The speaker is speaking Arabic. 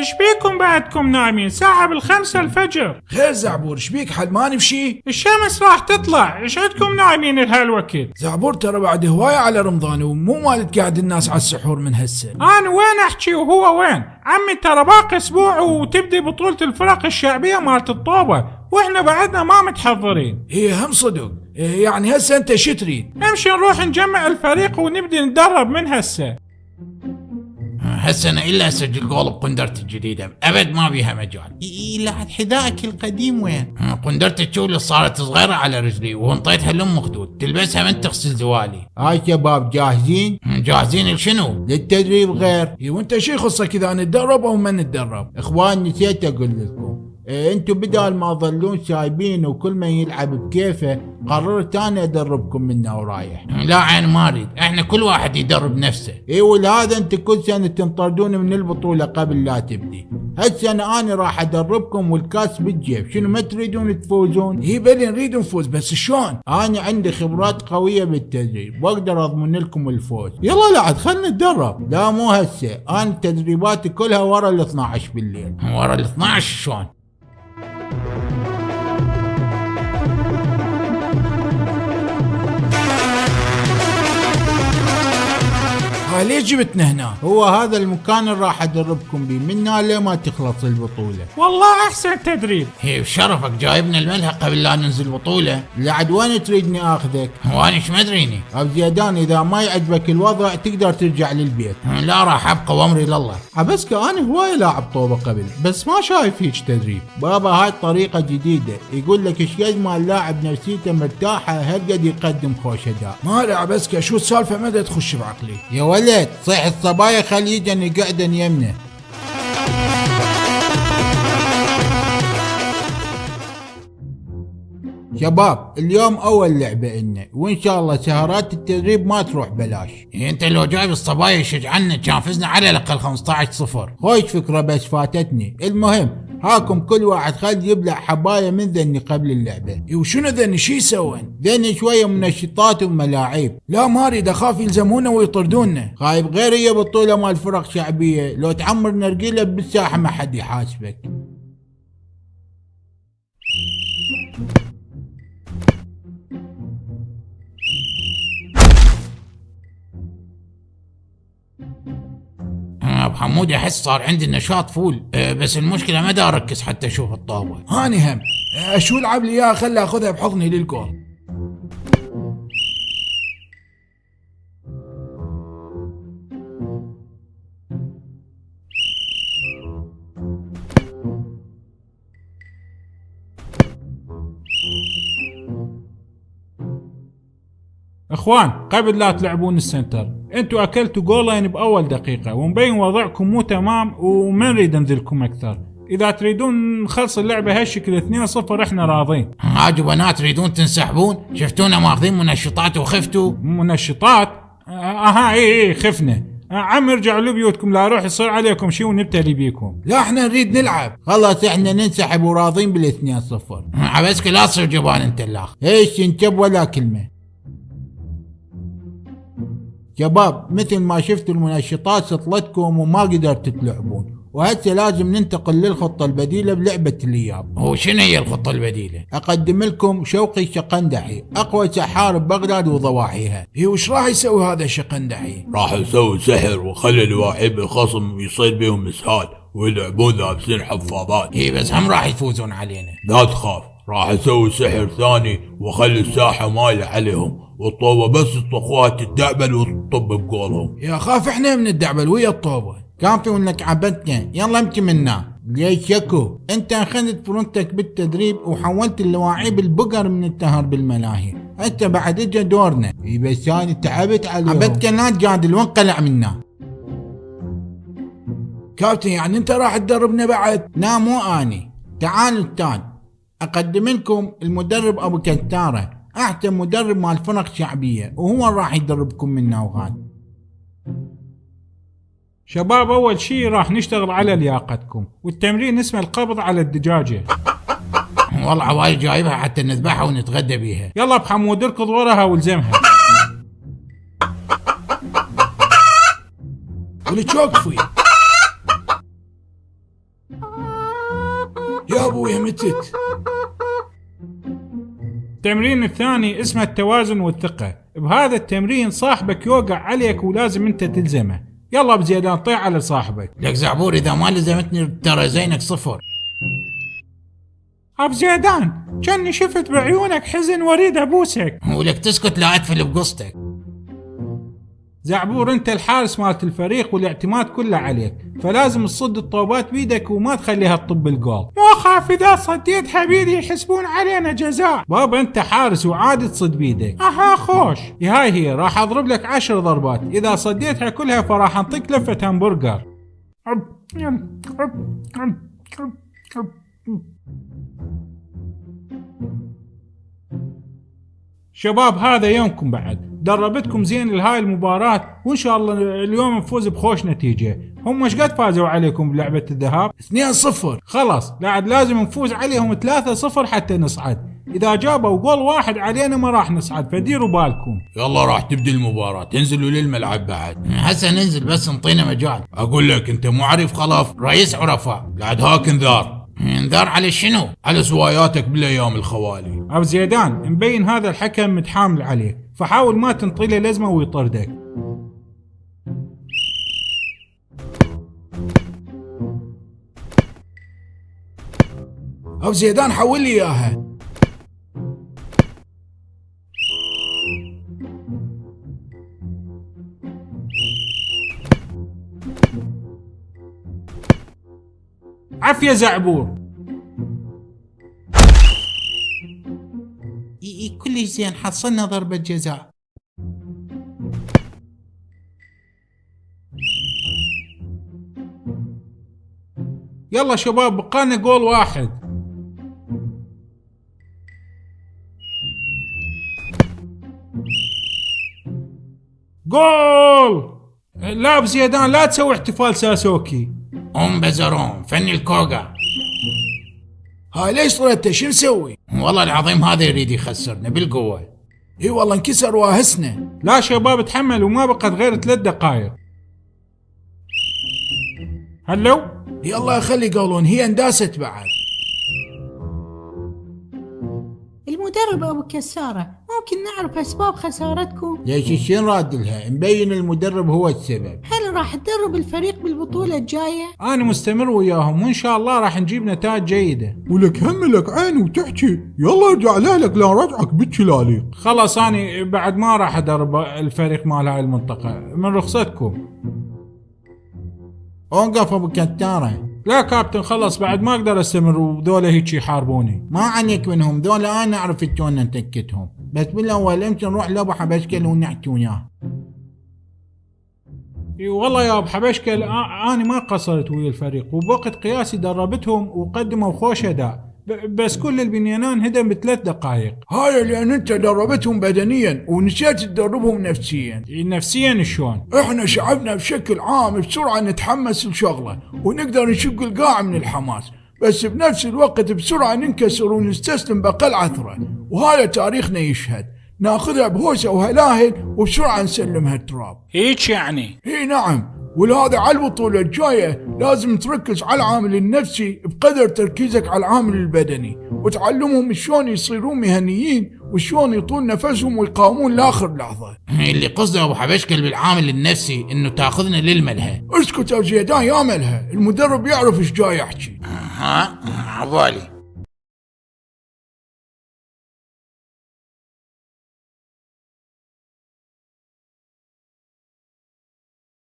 ايش بيكم بعدكم نايمين؟ ساعة بالخمسة الفجر. خير زعبور، ايش بيك حل ما نمشي؟ الشمس راح تطلع، ايش عندكم نايمين لهالوقت؟ زعبور ترى بعد هواية على رمضان ومو مالت قاعد الناس على السحور من هسه. انا وين احكي وهو وين؟ عمي ترى باقي اسبوع وتبدي بطولة الفرق الشعبية مالت الطوبة، واحنا بعدنا ما متحضرين. هي هم صدق. يعني هسه انت شو تريد؟ امشي نروح نجمع الفريق ونبدي نتدرب من هسه. هسه انا الا اسجل جول بقندرتي الجديده، ابد ما بيها مجال. لا حذائك القديم وين؟ قندرتي تشوف اللي صارت صغيره على رجلي وانطيتها لام خدود، تلبسها من تغسل زوالي. هاي شباب جاهزين؟ جاهزين لشنو؟ للتدريب غير. وانت شي يخصك اذا نتدرب او ما نتدرب؟ اخوان نسيت اقول لكم، انتوا بدال ما تظلون سايبين وكل من يلعب بكيفه، قررت انا ادربكم منا ورايح. لا عين ما اريد، احنا كل واحد يدرب نفسه. ولهذا انتوا كل سنه تنطردون من البطوله قبل لا تبدي. هالسنه انا راح ادربكم والكاس بالجيب، شنو ما تريدون تفوزون؟ بلي نريد نفوز بس شلون؟ انا عندي خبرات قويه بالتدريب واقدر اضمن لكم الفوز. يلا لعد خلنا نتدرب. لا مو هسه، انا تدريباتي كلها ورا ال 12 بالليل. ورا ال 12 شلون؟ ليش جبتنا هنا؟ هو هذا المكان اللي راح ادربكم بيه منا لما تخلص البطوله. والله احسن تدريب. هي بشرفك جايبنا الملهى قبل لا ننزل بطوله. لعد وين تريدني اخذك؟ وانا ايش مدريني؟ ابو زيدان اذا ما يعجبك الوضع تقدر ترجع للبيت. لا راح ابقى وامري لله. عبسك انا هواي لاعب طوبه قبل بس ما شايف هيك تدريب. بابا هاي طريقه جديده، يقول لك ايش قد ما اللاعب نفسيته مرتاحه هالقد يقدم خوش اداء. ما لا عبسك، شو السالفه ما تخش بعقلي يا ولد. صيح الصبايا خليه يجي قعدا يمنا. شباب اليوم اول لعبه إلنا وان شاء الله سهرات التدريب ما تروح بلاش. انت لو جايب الصبايا يشجعنا كان فزنا على الاقل 15-0. خوش فكره بس فاتتني. المهم هاكم كل واحد خل يبلع حبايه من ذني قبل اللعبه. وشنو ذني شي يسوون؟ ذني شويه منشطات وملاعيب. لا ما اريد، اخاف يلزمونا ويطردونا. خايب غير هي بطوله مال فرق شعبيه، لو تعمر نرجيله بالساحه ما حد يحاسبك. ابو حمود احس صار عندي النشاط فول، بس المشكله ما دا اركز حتى اشوف الطاوله. هاني هم شو العب لي اياها، خلي اخذها بحضني للجول. اخوان قبل لا تلعبون السنتر، انتوا اكلتوا جولين باول دقيقة ومبين وضعكم مو تمام وما نريد نذلكم اكثر. اذا تريدون نخلص اللعبة هالشكل 2-0 احنا راضين. عاجب بنات تريدون تنسحبون؟ شفتونا ماخذين منشطات وخفتوا؟ منشطات؟ اي خفنا. عم ارجعوا لبيوتكم لا روح يصير عليكم شي ونبتلي بيكم. لا احنا نريد نلعب. خلاص احنا ننسحب وراضين بال2-0. عبسك لا تصير جبان انت الاخ. ايش انتب ولا كلمة. شباب مثل ما شفتوا المنشطات سطلتكم وما قدرت تلعبون، وهسه لازم ننتقل للخطة البديلة بلعبة الإياب. هو شنو هي الخطة البديلة؟ أقدم لكم شوقي الشقندحي، أقوى سحار ببغداد وضواحيها. وش راح يسوي هذا الشقندحي؟ راح يسوي سحر وخلي لواعيب الخصم يصير بيهم اسهال ويلعبون لابسين حفاضات. بس هم راح يفوزون علينا. لا تخاف، راح يسوي سحر ثاني وخلي الساحة مايلة عليهم والطوبة بس يطخوها تدعبل وتطب بقولهم. يا خاف احنا من الدعبل ويا الطوبة. كافي انك عبدتنا، يلا امشي منا. ليش شكو؟ انت اخذت فرنتك بالتدريب وحولت اللواعيب البقر من التهر بالملاهي، انت بعد اجا دورنا. بس انا تعبت عليهم. عبدك لا تجادل وانقلع منا. كابتن يعني انت راح تدربنا بعد؟ لا مو اني. تعالوا التان اقدم لكم المدرب ابو كتارة، احسن مدرب مال فرق شعبية وهو راح يدربكم منا وغاد. شباب اول شي راح نشتغل على لياقتكم، والتمرين اسمه القبض على الدجاجة. والله عوايد جايبها حتى نذبحها ونتغدى بيها. يلا بحمود اركض وراها والزمها. ولتشوقفي يا ابوي متت. التمرين الثاني اسمه التوازن والثقة. بهذا التمرين صاحبك يوقع عليك ولازم انت تلزمه. يلا بزيادان طيح على صاحبك. لك زعبور اذا ما لزمتني ترى زينك صفر. اب زيدان كاني شفت بعيونك حزن واريد ابوسك. ولك تسكت لا ادفل بقصتك. زعبور انت الحارس مالت الفريق والاعتماد كله عليك، فلازم تصد الطوبات بيدك وما تخليها تطب الجول. ما اخاف اذا صديت حبيبي يحسبون علينا جزاء. بابا انت حارس وعادي تصد بيدك. اها خوش. هاي هي راح اضرب لك 10 ضربات، اذا صديتها كلها فراح انطيك لفة همبرجر. شباب هذا يومكم بعد، دربتكم زين لهاي المباراة وان شاء الله اليوم نفوز بخوش نتيجة. هم ايش قد فازوا عليكم بلعبة الذهاب؟ 2-0. خلاص بعد لازم نفوز عليهم 3-0 حتى نصعد. اذا جابوا جول واحد علينا ما راح نصعد، فديروا بالكم. يلا راح تبدي المباراة، تنزلوا للملعب بعد. هسه ننزل بس نطينا مجال. اقول لك انت مو عارف خلاف، رئيس عرفاء. بعد هاك انذار. انذار على شنو؟ على سواياتك بالايام الخوالي. ابو زيدان مبين هذا الحكم متحامل عليه، فحاول ما تنطي له لزمة ويطردك. ابو زيدان حول لي اياها. عافية زعبور. كلش زين، حصلنا ضربة جزاء. يلا شباب بقانا جول واحد. جول. لا بزيدان لا تسوي احتفال ساسوكي. بزرون فني الكوغا. هاي ليش طردته؟ شو نسوي؟ والله العظيم هذا يريد يخسرنا بالقوة. اي والله انكسر واهسنا. لا شباب تحملوا ما بقت غير 3 دقائق. هلو يلا خلي يقولون هي انداست بعد. المدرب أبو كسارة، ممكن نعرف أسباب خسارتكم؟ ليش الشين راد لها؟ مبين المدرب هو السبب. هل راح تدرب الفريق بالبطولة الجاية؟ انا مستمر وياهم وان شاء الله راح نجيب نتائج جيدة. ولك هملك عين وتحكي، يلا ارجع لأهلك لا رجعك بالشلاليق. خلاص انا بعد ما راح ادرب الفريق مال هاي المنطقة من رخصتكم. اوقف ابو كتارة. لا كابتن خلص بعد ما اقدر استمر وذولا هيك يحاربوني. ما عنيك منهم ذولا، انا اعرف شلون نتكتهم، بس بالاول امشي نروح لابو حبشكل ونحكي وياه. والله يا ابو حبشكل انا ما قصرت ويا الفريق، وبوقت قياسي دربتهم وقدموا خوش اداء، بس كل البنيانان هدم ب3 دقائق. هاي لان انت دربتهم بدنيا ونسيت تدربهم نفسيا. نفسيا شلون؟ احنا شعبنا بشكل عام بسرعة نتحمس لشغله ونقدر نشق القاع من الحماس، بس بنفس الوقت بسرعة ننكسر ونستسلم بأقل عثرة، وهذا تاريخنا يشهد. ناخذها بهوسة وهلاهل وبسرعة نسلمها التراب. هيك يعني؟ اي نعم، ولهذا على البطولة الجاية لازم تركز على العامل النفسي بقدر تركيزك على العامل البدني، وتعلمهم شلون يصيرون مهنيين وشلون يطول نفسهم ويقاومون لاخر لحظة. اللي قصده ابو حبشكل بالعامل النفسي انه تاخذنا للملهى. اسكت يا زيدان يا ملهى، المدرب يعرف ايش جاي يحكي. عبالي